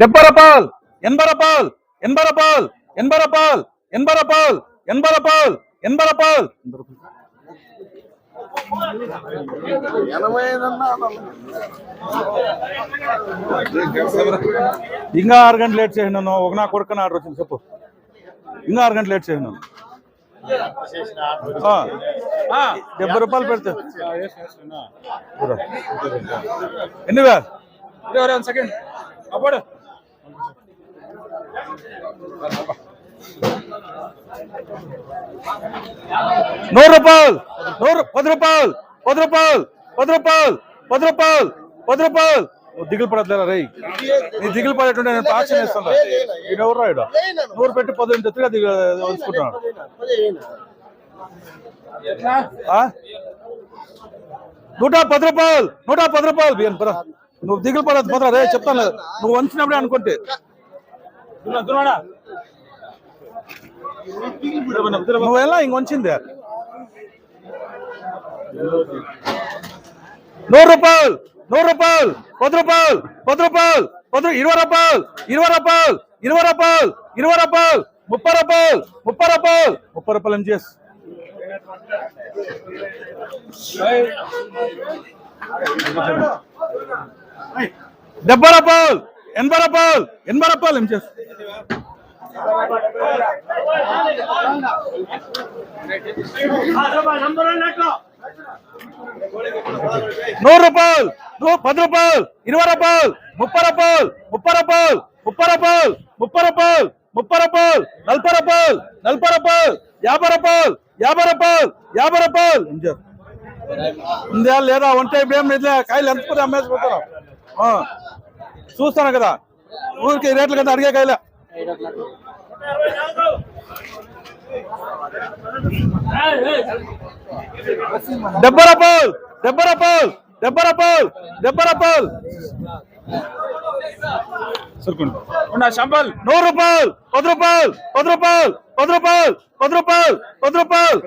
డెబ్బరపాల్ ఎన్బరపాల్ ఎన్బరపాల్ ఎన్బరపాల్ ఎన్బరపాల్ ఎన్బరపాల్ ఎన్బరపాల్ ఇంకా 6 గంటలు లేట్ చేయను ఒక నా కొడుకుని ఆర్డర్ వచ్చింది చెప్పు ఇంకా 6 గంటలు లేట్ చేయను 70 రూపాయలు పెడితే ఎన్నివే 1 సెకండ్ అప్పుడు 100 రూపాయలు 10 రూపాయలు 10 రూపాయలు 10 రూపాయలు 10 రూపాయలు 10 రూపాయలు దిగులు పడట్లేరా రై నీ దిగులు పడేటుంటే నేను పాక్ష చేస్తాను ఈడు ఎవరు రాయడు 100 పెట్టి 10 ఎత్తుగా వంచుకుంటున్నాడు 110 రూపాయలు 110 రూపాయలు బియ్యం పద నువ్వు దిగులు పడద్దు పదరా రే చెప్తాను నువ్వు వంచినప్పుడే అనుకుంటే నువ్వు ఎలా ఇంక వంచింది 100 రూపాయలు 100 రూపాయలు 10 రూపాయలు 10 రూపాయలు 20 రూపాయలు 20 రూపాయలు 20 రూపాయలు 20 రూపాయలు 30 రూపాయలు 30 రూపాయలు 30 రూపాయలు ఏం చేసి 70 రూపాయలు 80 రూపాయలు 80 రూపాయలు ఏం చేసి 100 రూపాయలు 10 రూపాయలు 20 రూపాయలు 30 రూపాయలు 30 రూపాయలు 30 రూపాయలు 30 రూపాయలు 30 రూపాయలు 40 రూపాయలు 40 రూపాయలు 50 రూపాయలు 50 రూపాయలు 50 రూపాయలు ఉందా లేదా ఒంటే బియ్యం కాయలు ఎంత పోతే అమ్మేసిపోతారు చూస్తాను కదా ఊరికి రేట్ల కదా అడిగే కాయలే 70 రూపాయలు 70 రూపాయలు 70 రూపాయలు 70 రూపాయలు 100 రూపాయలు 10 రూపాయలు 10 రూపాయలు 10 రూపాయలు 10 రూపాయలు 10 రూపాయలు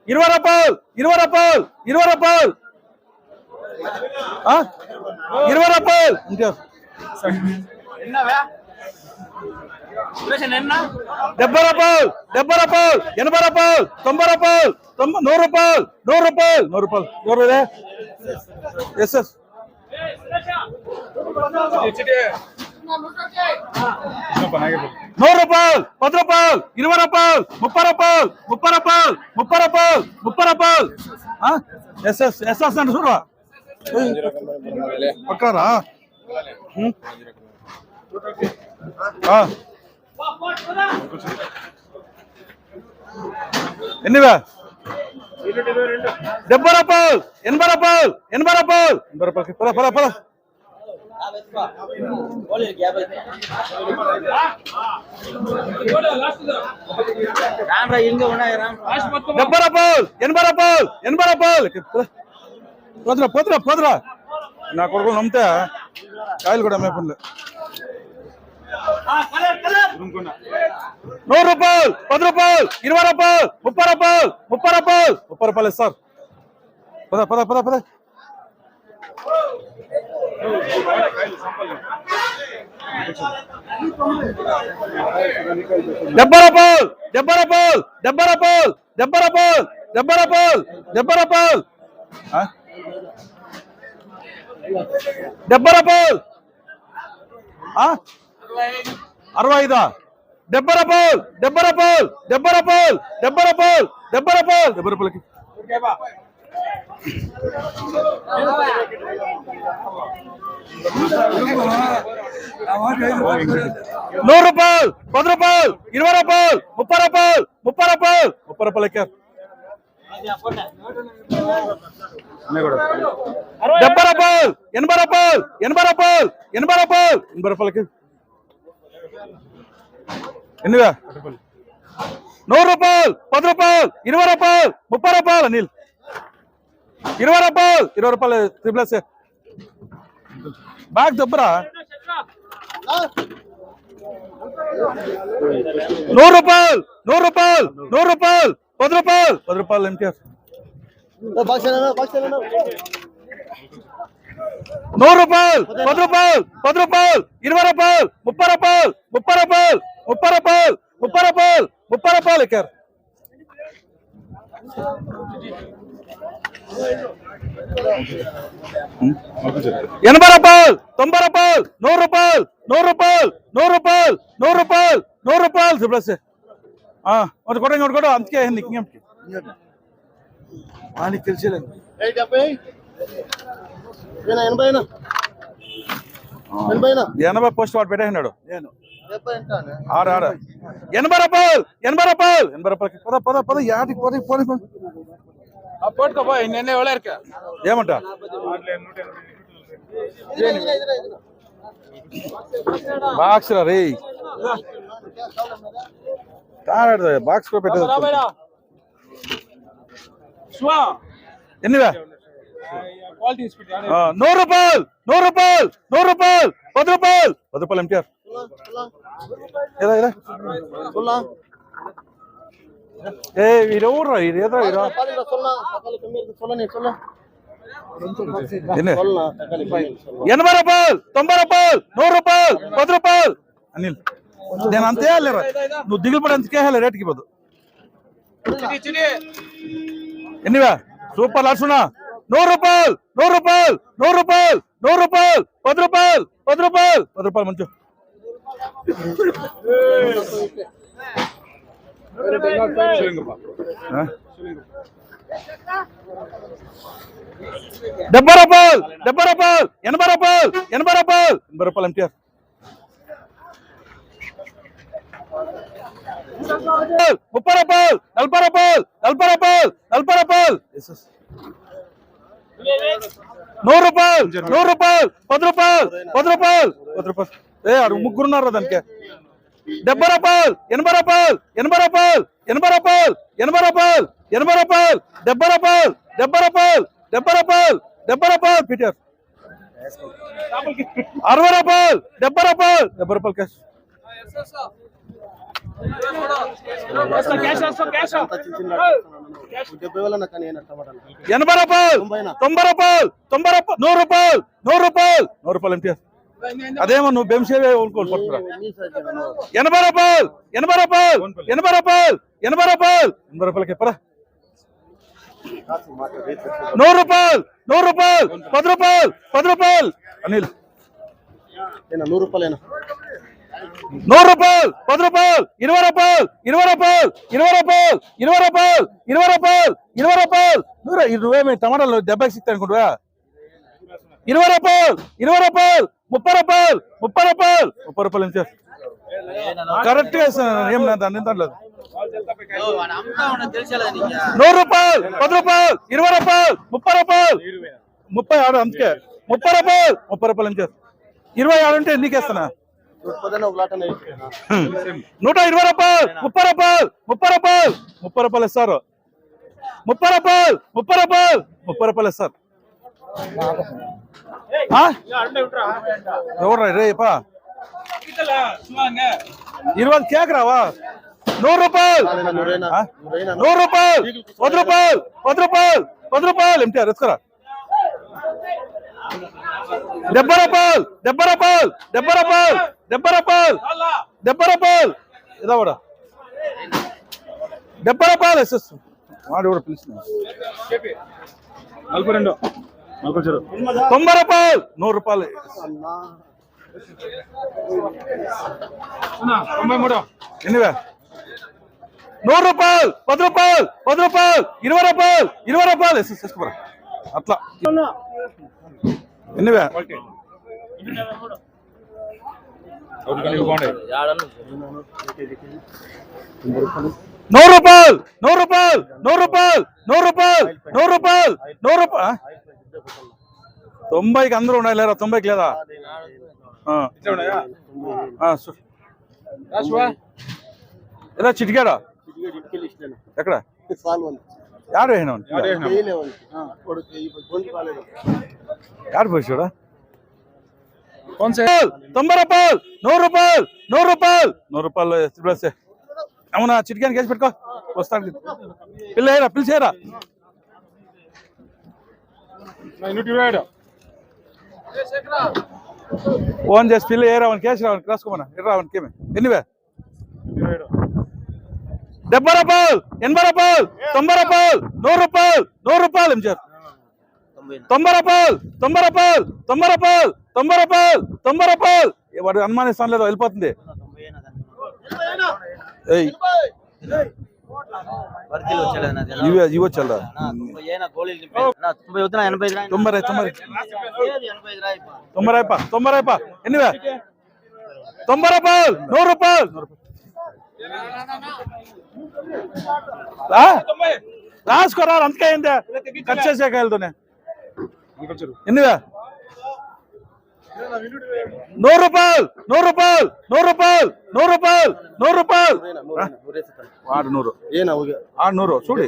20 రూపాయలు 20 రూపాయలు 20 రూపాయలు 20 రూపాయలు ఇంకా 70 రూపాయలు 70 రూపాయలు 80 రూపాయలు 90 రూపాయలు 100 రూపాయలు 100 రూపాయలు 100 రూపాయలు ఎవరు ఎస్ 100 రూపాయలు 10 రూపాయలు 20 రూపాయలు 30 రూపాయలు 30 రూపాయలు 30 రూపాయలు 30 రూపాయలు ఎస్ అంటే చూడరా పక్కరా ఎన్నివే 70 రూపాయలు 80 రూపాయలు 80 రూపాయలు 80 రూపాయలకి పద పద పద 70 రూపాయలు 80 రూపాయలు 80 రూపాయలు పోతురా పోతురా పోతురా నా కొడుకులు నమ్మితే కాయలు కూడా అమ్మే పనులు 100 రూపాయలు 10 రూపాయలు 20 రూపాయలు 30 రూపాయలు 30 రూపాయలు 30 రూపాయలు సార్ పద పద పద పద 70 రూపాయలు 70 రూపాయలు 70 రూపాయలు 70 రూపాయలు 70 రూపాయలు 70 రూపాయలు 70 రూపాయలు 65 70 రూపాయలు 70 రూపాయలు 70 రూపాయలు 70 రూపాయలు 70 రూపాయలు 70 రూపాయలకి 100 రూపాయలు 10 రూపాయలు 20 రూపాయలు 30 రూపాయలు 30 రూపాయలు 30 రూపాయలు ఎక్కారు 70 రూపాయలు 80 రూపాయలు 80 రూపాయలు 80 రూపాయలు 80 రూపాయలకి ఎన్నివే 100 రూపాయలు 10 రూపాయలు 20 రూపాయలు 30 రూపాయలు అనిల్ 20 రూపాయలు 20 రూపాయలు త్రిప్లస్ బ్యాగ్ దబ్బరా ₹100 ₹100 ₹100 ₹10 ఎంటీఆర్ ₹100 ₹10 ₹20 ఎక్కారు ₹80 ₹90 ₹100 ప్లస్ ఒకటి కొట్టండి అందుకే నీకు తెలిసేలేదు 80 పోస్ట్ వాడు పెట్టేసినాడు ₹80 యాటికి ఏమంట బాక్స్ రే బాక్స్ కూడా పెట్టేది ఎన్నివా ₹100 ఎంటీఆర్ వీరెవర్రా ఇదేదో ₹80 ₹90 ₹100 అనిల్ నేను అంతే లేరా నువ్వు దిగులు పడి అంతకే రేటుకి పోదు ఎన్నివా సూపర్ లాసునా ₹100 ₹10 మంచు ₹70 ₹80 ఎంటీఆర్ ₹30 ₹40 ₹10 ఏ అడు ముగ్గురున్నారు దానికి ₹70 ₹70 పీటర్ ₹60 ₹70 క్యాష్ ₹100 ఎంటీఆర్ అదేమో నువ్వు బెంసేవే కొనుక్కోరా ₹80 చెప్పరా ₹100 అనిల్ ₹100 ₹100 ₹20 నువ్వేమి టమాటాలు ₹70 ఇస్తా అనుకుంటువా ₹30 ఎంటీఆర్ కరెక్ట్ గా ఇస్తాను ఏం దాన్ని లేదు ₹100 ₹10 ఆడు అందుకే ₹30 ఎంటీఆర్ 20 ఆడుంటే నీకేస్తానా ₹120 ₹30 ఇస్తారు ₹30 ఇస్తారు ఎవరు రేపా 20 కేకరావా ₹100 ₹10 ఎంటీఆర్ ఎత్తుకురా ₹70 ఇదా కూడా ₹70 ఎస్ఎస్ వాడు కూడా పిలుస్తున్నా ₹42 ₹90 ₹100 93 ఎన్నివే ₹100 ₹10 ₹20 ఎస్ఎస్ అట్లా ఎన్నివే ₹90కి అందరూ ఉన్నాయి లేరా 90కి లేదా ఎలా చిటికాడా ఎక్కడ యాడ్ వేసినా యాడ్ పోసాడా कौन से 90 రూపాయలు 100 రూపాయలు 100 రూపాయలు 100 రూపాయలు ప్లస్ అవునా చిటికాని కేసి పెట్టుకో వస్తాను పిల్లేరా పిలిచేరా ఫోన్ చేసి పిల్ల ఏ రావని కేసు రావని రాసుకోమన్నా రావని కేమే ఎన్నివే 70 రూపాయలు 80 రూపాయలు 90 రూపాయలు 100 రూపాయలు 100 రూపాయలు ఏం చేరు 90 రూపాయలు 90 రూపాయలు 90 రూపాయలు 90 రూపాయలు 90 రూపాయలు వాడు అనుమానిస్తాను లేదో వెళ్ళిపోతుంది ఇవి వచ్చారా 90 ఎన్నివే 90 రూపాయలు 100 రూపాయలు రాసుకోరా అంతకే అయిందే కట్ చేసే కాయలతోనే ఎన్నివే 100 రూపాయలు 100 రూపాయలు 100 రూపాయలు 100 రూపాయలు 100 రూపాయలు వాడు 100 ఆ 100 చూడు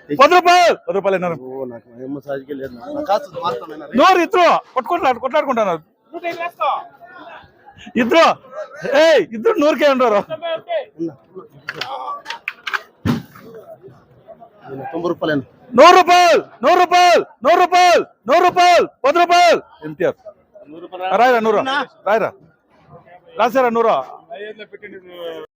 10 రూపాయలు 10 రూపాయలు నోరు ఇద్దరు కొట్లాడుకుంటున్నారు ఇద్దరు ఇద్దరు 100కే ఉండరు 90 రూపాయలు 100 రూపాయలు 100 రూపాయలు 100 రూపాయలు 100 రూపాయలు 10 రూపాయలు ఎన్టీఆర్ రాయరా 100 రాయరా రాసారా 100